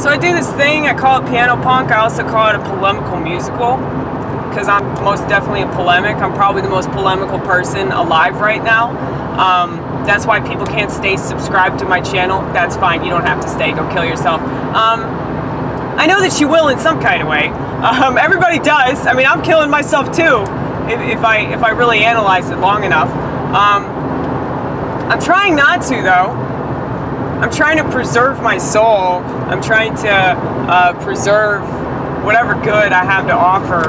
So I do this thing, I call it piano punk. I also call it a polemical musical, because I'm most definitely a polemic. I'm probably the most polemical person alive right now. That's why people can't stay subscribed to my channel. That's fine, you don't have to stay, go kill yourself. I know that you will in some kind of way. Everybody does. I mean, I'm killing myself too, if I really analyze it long enough. I'm trying not to, though. I'm trying to preserve my soul. I'm trying to preserve whatever good I have to offer.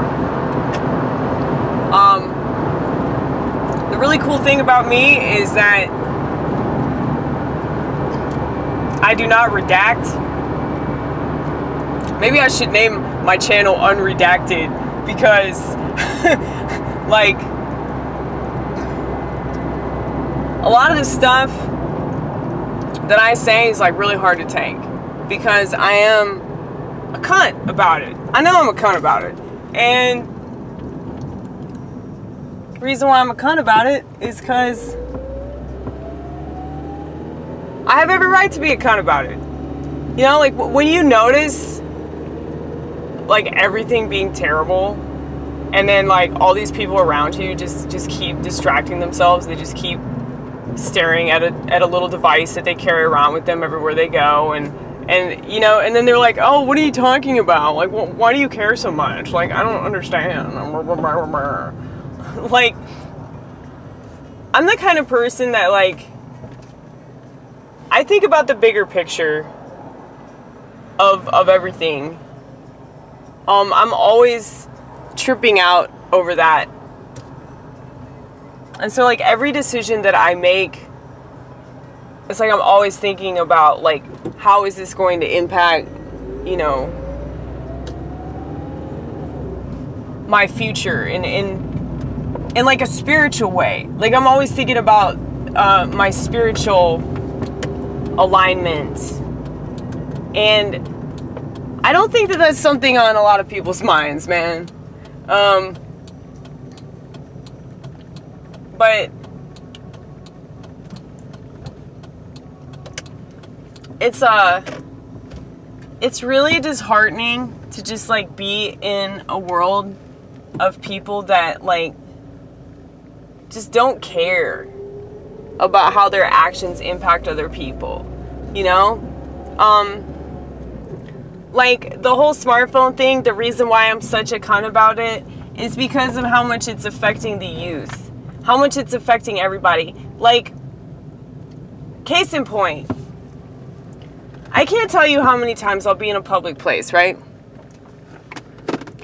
The really cool thing about me is that I do not redact. Maybe I should name my channel Unredacted, because like a lot of this stuff that I say is like really hard to take, because I am a cunt about it. I know I'm a cunt about it, and the reason why I'm a cunt about it is because I have every right to be a cunt about it. You know, like when you notice like everything being terrible, and then like all these people around you just keep distracting themselves, they just keep staring at a little device that they carry around with them everywhere they go, and you know, and then they're like, oh, what are you talking about? Like, why do you care so much? Like, I don't understand. Like, I'm the kind of person that, like, I think about the bigger picture of everything. I'm always tripping out over that. And so, like, every decision that I make, it's like I'm always thinking about, like, how is this going to impact, you know, my future in like a spiritual way. Like, I'm always thinking about my spiritual alignment. And I don't think that that's something on a lot of people's minds, man. But it's really disheartening to just like be in a world of people that like just don't care about how their actions impact other people, you know? Like the whole smartphone thing, the reason why I'm such a cunt about it is because of how much it's affecting the youth. How much it's affecting everybody. Like, case in point, I can't tell you how many times I'll be in a public place, right?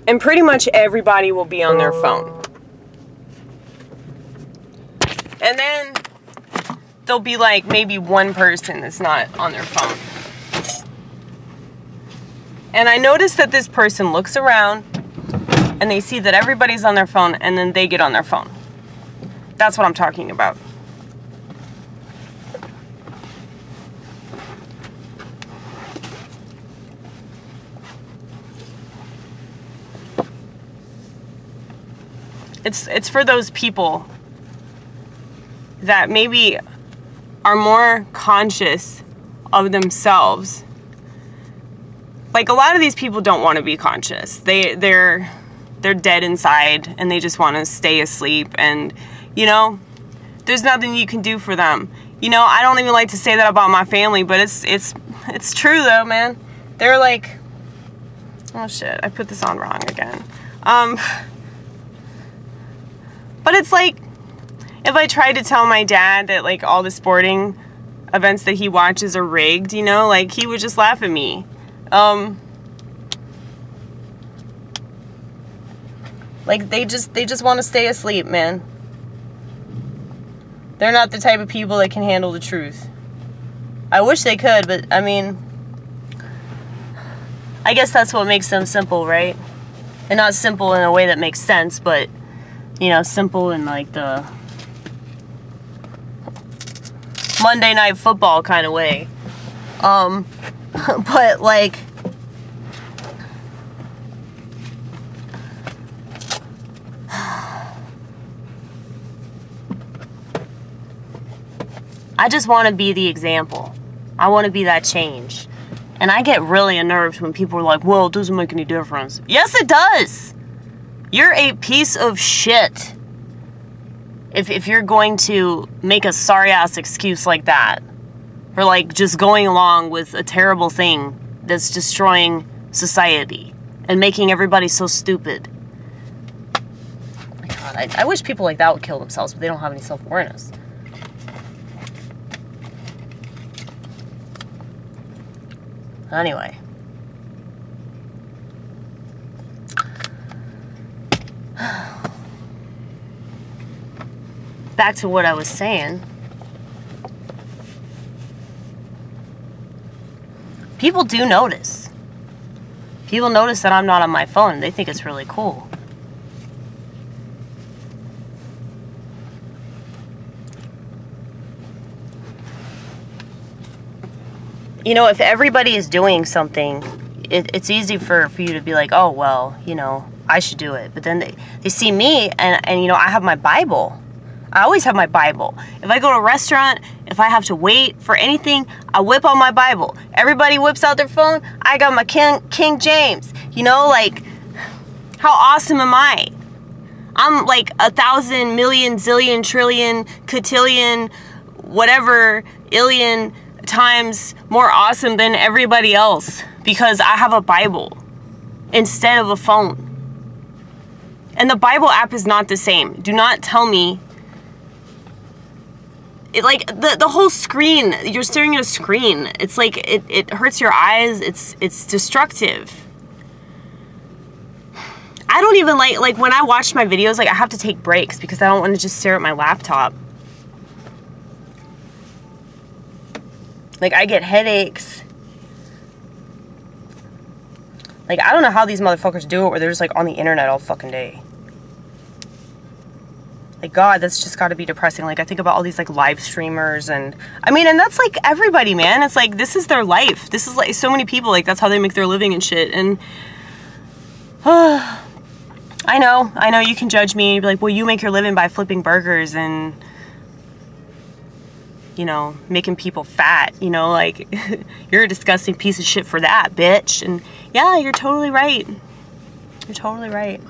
And pretty much everybody will be on their phone. And then there'll be like maybe one person that's not on their phone. And I notice that this person looks around and they see that everybody's on their phone, and then they get on their phone. That's what I'm talking about. It's for those people that maybe are more conscious of themselves. Like, a lot of these people don't want to be conscious. They're dead inside, and they just want to stay asleep, and you know, there's nothing you can do for them. You know, I don't even like to say that about my family, but it's true though, man. They're like, oh shit, I put this on wrong again. But it's like, if I tried to tell my dad that like all the sporting events that he watches are rigged, you know, like he would just laugh at me. Like they just want to stay asleep, man. They're not the type of people that can handle the truth. I wish they could, but I mean, I guess that's what makes them simple, right? And not simple in a way that makes sense, but, you know, simple in like the Monday Night Football kind of way. But like, I just want to be the example. I want to be that change. And I get really unnerved when people are like, well, it doesn't make any difference. Yes, it does. You're a piece of shit. If you're going to make a sorry-ass excuse like that, for like just going along with a terrible thing that's destroying society and making everybody so stupid. Oh my God, I wish people like that would kill themselves, but they don't have any self-awareness. Anyway. Back to what I was saying. People do notice. People notice that I'm not on my phone. They think it's really cool. You know, if everybody is doing something, it's easy for you to be like, oh, well, you know, I should do it. But then they see me, and you know, I have my Bible. I always have my Bible. If I go to a restaurant, if I have to wait for anything, I whip out my Bible. Everybody whips out their phone. I got my King James. You know, like, how awesome am I? I'm like 1,000, million, zillion, trillion, cotillion, whatever, illion times more awesome than everybody else because I have a Bible instead of a phone. And the Bible app is not the same. Do not tell me. Like the whole screen, you're staring at a screen. It's like it hurts your eyes. It's destructive. I don't even like when I watch my videos, like I have to take breaks because I don't want to just stare at my laptop. Like I get headaches. Like I don't know how these motherfuckers do it where they're just like on the internet all fucking day. Like, God, that's just got to be depressing. Like, I think about all these, like, live streamers and... I mean, and that's, like, everybody, man. It's, like, this is their life. This is, like, so many people, like, that's how they make their living and shit. And... I know, you can judge me and be like, well, you make your living by flipping burgers and... You know, making people fat. You know, like, you're a disgusting piece of shit for that, bitch. And, yeah, you're totally right. You're totally right.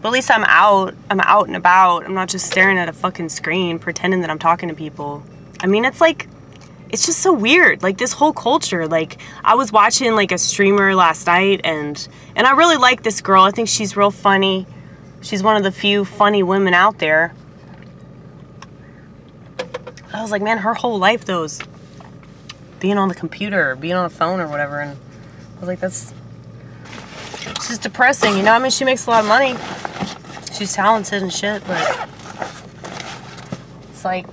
But at least I'm out and about. I'm not just staring at a fucking screen pretending that I'm talking to people. I mean, it's like, it's just so weird. Like this whole culture, like I was watching like a streamer last night and I really like this girl. I think she's real funny. She's one of the few funny women out there. I was like, man, her whole life though is being on the computer or being on a phone or whatever. And I was like, it's just depressing, you know? I mean, she makes a lot of money. She's talented and shit, but it's like,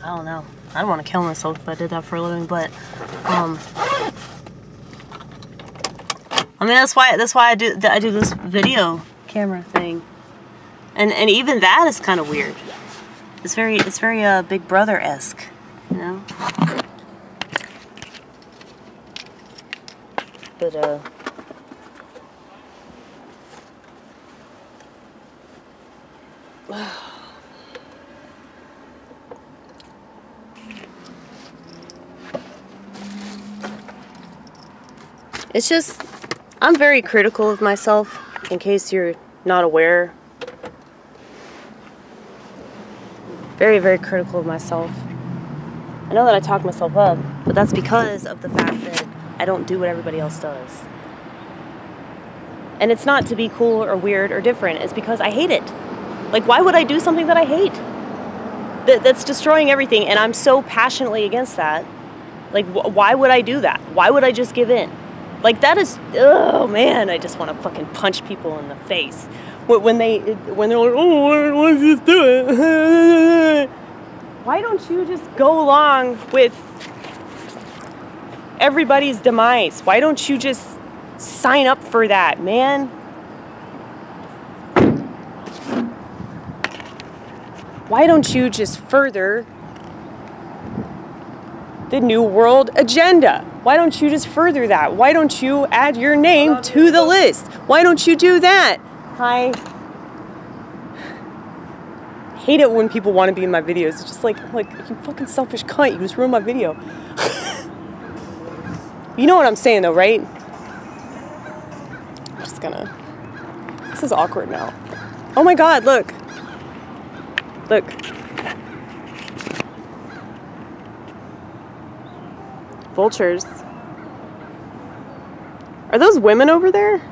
I don't know. I don't want to kill myself if I did that for a living, but I mean, that's why I do this video camera thing, and even that is kind of weird. It's very Big Brother-esque, you know. But it's just, I'm very critical of myself, in case you're not aware. Very, very critical of myself. I know that I talk myself up, but that's because of the fact that I don't do what everybody else does. And it's not to be cool or weird or different. It's because I hate it. Like, why would I do something that I hate? That's destroying everything, and I'm so passionately against that. Like, why would I do that? Why would I just give in? Like, that is, oh man, I just want to fucking punch people in the face. When they're like, oh, let's just do it. Why don't you just go along with everybody's demise? Why don't you just sign up for that, man? Why don't you just further the New World Agenda? Why don't you just further that? Why don't you add your name to the list? Why don't you do that? Hi. I hate it when people want to be in my videos. It's just like, you fucking selfish cunt. You just ruined my video. You know what I'm saying though, right? I'm just gonna... This is awkward now. Oh my god, look. Look. Vultures. Are those women over there?